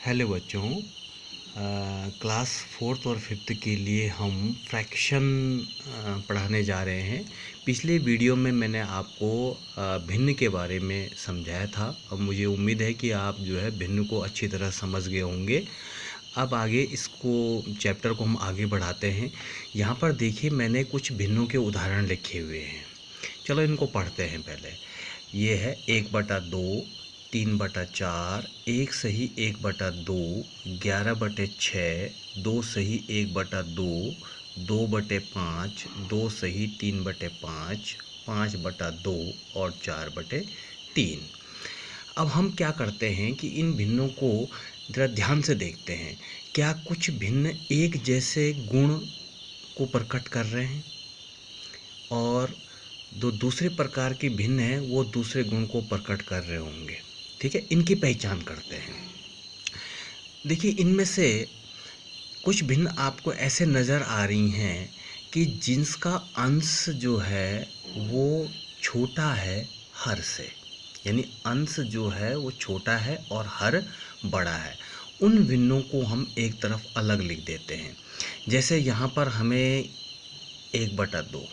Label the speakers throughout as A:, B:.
A: Hello बच्चों। Class fourth और fifth के लिए हम फ्रैक्शन पढ़ाने जा रहे हैं। पिछले वीडियो में मैंने आपको भिन्न के बारे में समझाया था। अब मुझे उम्मीद है कि आप जो है भिन्न को अच्छी तरह समझ गए होंगे। अब आगे इसको चैप्टर को हम आगे बढ़ाते हैं। यहाँ पर देखिए, मैंने कुछ भिन्नों के उदाहरण लिखे हुए हैं। चलो इनको पढ़ते हैं। पहले ये है 1/2, 3/4, 1 सही 1/2, 11/6, 2 सही 1/2, 2/5, 2 सही 3/5, 5/2 और 4/3। अब हम क्या करते हैं कि इन भिन्नों को ज़रा ध्यान से देखते हैं। क्या कुछ भिन्न एक जैसे गुण को प्रकट कर रहे हैं और जो दूसरे प्रकार के भिन्न हैं वो दूसरे गुण को प्रकट कर रहे होंगे। ठीक है, इनकी पहचान करते हैं। देखिए, इनमें से कुछ भिन्न आपको ऐसे नज़र आ रही हैं कि जिनका अंश जो है वो छोटा है हर से, यानी अंश जो है वो छोटा है और हर बड़ा है। उन भिन्नों को हम एक तरफ अलग लिख देते हैं। जैसे यहाँ पर हमें 1/2,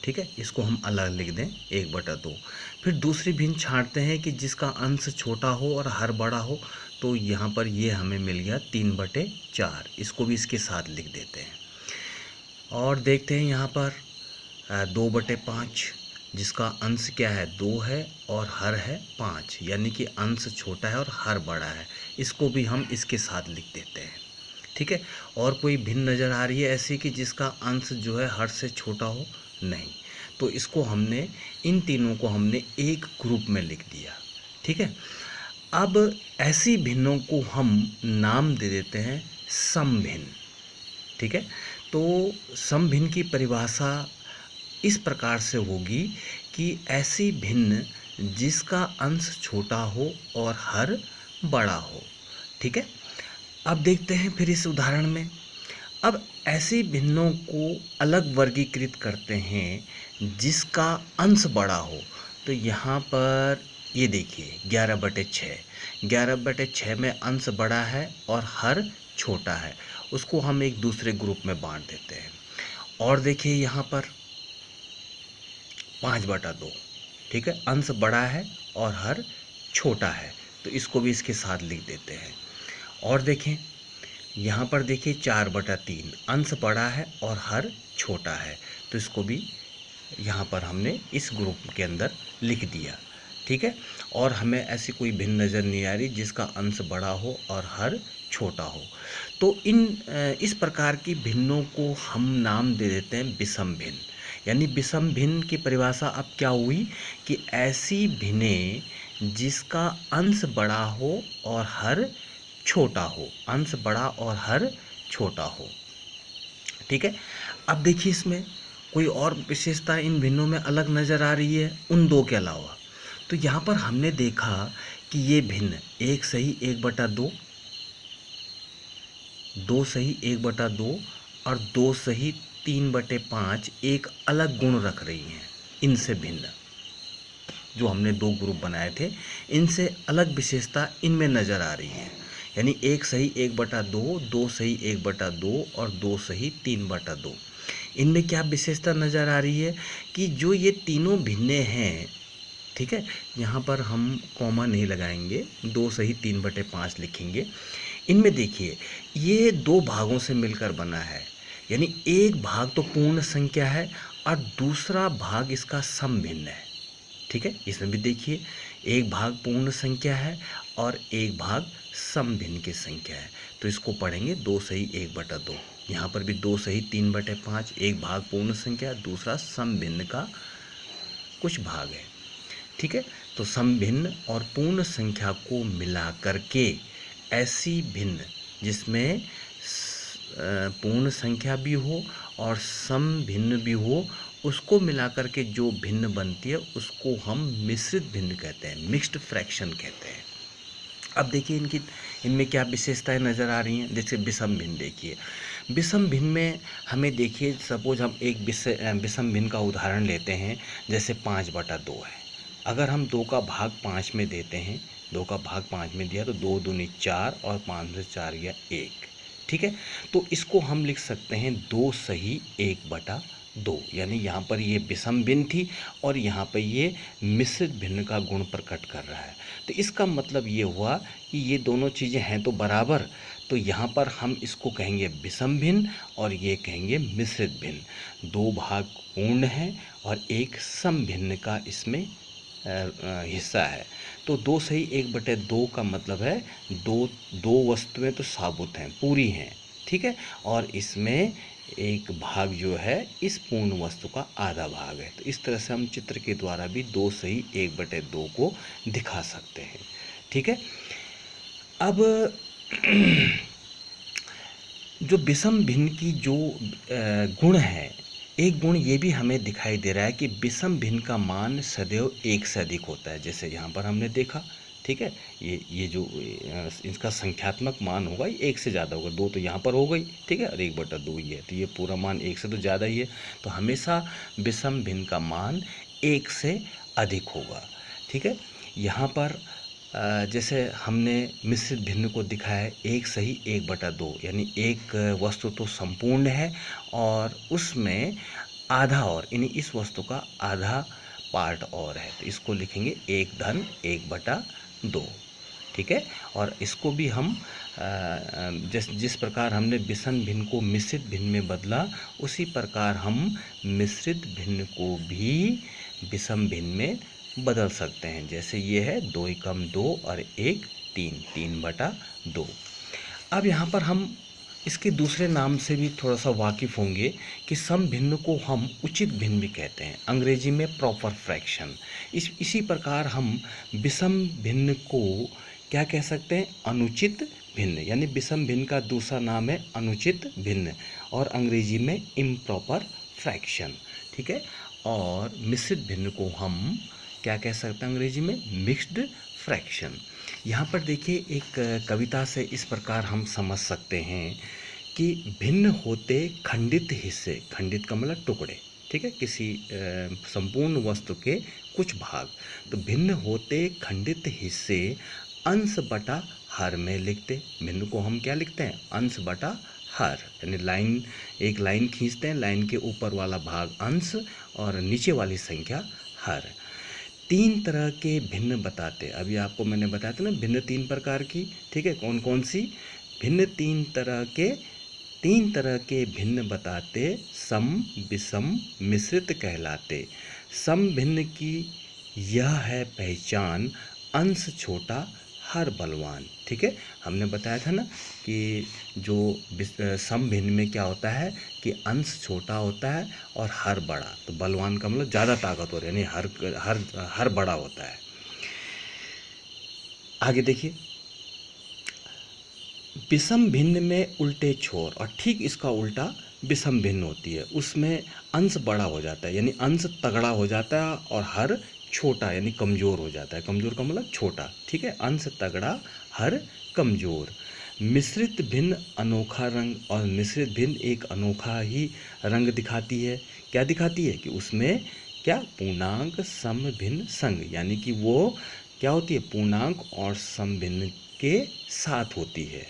A: ठीक है, इसको हम अलग लिख दें 1/2। फिर दूसरी भिन्न छांटते हैं कि जिसका अंश छोटा हो और हर बड़ा हो, तो यहाँ पर ये हमें मिल गया 3/4, इसको भी इसके साथ लिख देते हैं। और देखते हैं यहाँ पर 2/5, जिसका अंश क्या है 2 है और हर है 5, यानी कि अंश छोटा है और हर बड़ा है, इसको भी हम इसके साथ लिख देते हैं। ठीक है, और कोई भिन्न नज़र आ रही है ऐसी कि जिसका अंश जो है हर से छोटा हो? नहीं, तो इसको हमने, इन तीनों को हमने एक ग्रुप में लिख दिया। ठीक है, अब ऐसी भिन्नों को हम नाम दे देते हैं समभिन्न। ठीक है, तो समभिन्न की परिभाषा इस प्रकार से होगी कि ऐसी भिन्न जिसका अंश छोटा हो और हर बड़ा हो। ठीक है, अब देखते हैं फिर इस उदाहरण में। अब ऐसी भिन्नों को अलग वर्गीकृत करते हैं जिसका अंश बड़ा हो। तो यहाँ पर ये देखिए 11/6, 11/6 में अंश बड़ा है और हर छोटा है, उसको हम एक दूसरे ग्रुप में बांट देते हैं। और देखिए यहाँ पर 5/2, ठीक है, अंश बड़ा है और हर छोटा है, तो इसको भी इसके साथ लिख देते हैं। और देखें यहाँ पर देखिए 4/3, अंश बड़ा है और हर छोटा है, तो इसको भी यहाँ पर हमने इस ग्रुप के अंदर लिख दिया। ठीक है, और हमें ऐसी कोई भिन्न नज़र नहीं आ रही जिसका अंश बड़ा हो और हर छोटा हो। तो इस प्रकार की भिन्नों को हम नाम दे देते हैं विषम भिन्न। यानी विषम भिन्न की परिभाषा अब क्या हुई कि ऐसी भिन्नें जिसका अंश बड़ा हो और हर छोटा हो, अंश बड़ा और हर छोटा हो। ठीक है, अब देखिए इसमें कोई और विशेषता इन भिन्नों में अलग नज़र आ रही है उन दो के अलावा। तो यहाँ पर हमने देखा कि ये भिन्न 1 सही 1/2, 2 सही 1/2 और 2 सही 3/5 एक अलग गुण रख रही हैं। इनसे भिन्न जो हमने दो ग्रुप बनाए थे, इनसे अलग विशेषता इनमें नज़र आ रही है। यानी 1 सही 1/2, 2 सही 1/2 और 2 सही 3/2। इनमें क्या विशेषता नज़र आ रही है कि जो ये तीनों भिन्ने हैं, ठीक है, यहाँ पर हम कॉमा नहीं लगाएंगे, 2 सही 3/5 लिखेंगे। इनमें देखिए ये दो भागों से मिलकर बना है, यानी एक भाग तो पूर्ण संख्या है और दूसरा भाग इसका समभिन्न है। ठीक है, इसमें भी देखिए एक भाग पूर्ण संख्या है और एक भाग समभिन्न की संख्या है, तो इसको पढ़ेंगे 2 सही 1/2। यहाँ पर भी 2 सही 3/5, एक भाग पूर्ण संख्या, दूसरा समभिन्न का कुछ भाग है। ठीक है, तो समभिन्न और पूर्ण संख्या को मिला करके ऐसी भिन्न जिसमें पूर्ण संख्या भी हो और समभिन्न भी हो, उसको मिलाकर के जो भिन्न बनती है उसको हम मिश्रित भिन्न कहते हैं, मिक्स्ड फ्रैक्शन कहते हैं। अब देखिए इनमें क्या विशेषताएं नज़र आ रही हैं। जैसे विषम भिन्न देखिए, विषम भिन्न में हमें देखिए, सपोज हम एक विषम भिन्न का उदाहरण लेते हैं। जैसे 5/2 है, अगर हम 2 का भाग 5 में देते हैं 2 का भाग 5 में दिया तो 2 दूनी 4 और 5 से 4 गया 1। ठीक है, तो इसको हम लिख सकते हैं 2 सही 1/2, यानी यहाँ पर ये विषम भिन्न थी और यहाँ पर ये मिश्रित भिन्न का गुण प्रकट कर रहा है। तो इसका मतलब ये हुआ कि ये दोनों चीज़ें हैं तो बराबर, तो यहाँ पर हम इसको कहेंगे विषम भिन्न और ये कहेंगे मिश्रित भिन्न। 2 भाग पूर्ण है और 1 सम भिन्न का इसमें हिस्सा है। तो 2 सही 1/2 का मतलब है दो वस्तुएं तो साबुत हैं, पूरी हैं। ठीक है, और इसमें एक भाग जो है इस पूर्ण वस्तु का आधा भाग है। तो इस तरह से हम चित्र के द्वारा भी 2 सही 1/2 को दिखा सकते हैं। ठीक है, अब जो विषम भिन्न की जो गुण है, एक गुण ये भी हमें दिखाई दे रहा है कि विषम भिन्न का मान सदैव 1 से अधिक होता है। जैसे यहाँ पर हमने देखा, ठीक है, ये जो इसका संख्यात्मक मान होगा ये 1 से ज़्यादा होगा। 2 तो यहाँ पर हो गई, ठीक है, और 1/2 ही है, तो ये पूरा मान 1 से तो ज़्यादा ही है। तो हमेशा विषम भिन्न का मान 1 से अधिक होगा। ठीक है, यहाँ पर जैसे हमने मिश्रित भिन्न को दिखाया 1 सही 1/2, यानी एक वस्तु तो संपूर्ण है और उसमें आधा और, यानी इस वस्तु का आधा पार्ट और है, तो इसको लिखेंगे 1/1/2। ठीक है, और इसको भी हम जिस प्रकार हमने विषम भिन्न को मिश्रित भिन्न में बदला, उसी प्रकार हम मिश्रित भिन्न को भी विषम भिन्न में बदल सकते हैं। जैसे ये है 2 × 2 और 1 3, 3/2। अब यहाँ पर हम इसके दूसरे नाम से भी थोड़ा सा वाकिफ़ होंगे कि सम भिन्न को हम उचित भिन्न भी कहते हैं, अंग्रेजी में प्रॉपर फ्रैक्शन। इसी प्रकार हम विषम भिन्न को क्या कह सकते हैं, अनुचित भिन्न, यानी विषम भिन्न का दूसरा नाम है अनुचित भिन्न और अंग्रेजी में इम्प्रॉपर फ्रैक्शन। ठीक है, और मिश्रित भिन्न को हम क्या कह सकते हैं अंग्रेजी में, मिक्स्ड फ्रैक्शन। यहाँ पर देखिए एक कविता से इस प्रकार हम समझ सकते हैं कि भिन्न होते खंडित हिस्से, खंडित का मतलब टुकड़े, ठीक है, किसी संपूर्ण वस्तु के कुछ भाग, तो भिन्न होते खंडित हिस्से अंश बटा हर में लिखते। भिन्न को हम क्या लिखते हैं, अंश बटा हर, यानी एक लाइन खींचते हैं, लाइन के ऊपर वाला भाग अंश और नीचे वाली संख्या हर। 3 तरह के भिन्न बताते, अभी आपको मैंने बताया था ना भिन्न 3 प्रकार की, ठीक है, कौन कौन सी भिन्न, 3 तरह के भिन्न बताते, सम विषम मिश्रित कहलाते। सम भिन्न की यह है पहचान, अंश छोटा हर बलवान। ठीक है, हमने बताया था ना कि जो सम भिन्न में क्या होता है कि अंश छोटा होता है और हर बड़ा, तो बलवान का मतलब ज़्यादा ताकतवर, यानी हर बड़ा होता है। आगे देखिए, विषम भिन्न में उल्टे छोर, और ठीक इसका उल्टा विषम भिन्न होती है, उसमें अंश बड़ा हो जाता है, यानी अंश तगड़ा हो जाता है और हर छोटा यानी कमज़ोर हो जाता है। कमज़ोर का मतलब छोटा, ठीक है, अंश तगड़ा हर कमज़ोर। मिश्रित भिन्न अनोखा रंग, और मिश्रित भिन्न एक अनोखा ही रंग दिखाती है। क्या दिखाती है कि उसमें क्या, पूर्णांक सम भिन्न संग, यानी कि वो क्या होती है, पूर्णांक और सम भिन्न के साथ होती है।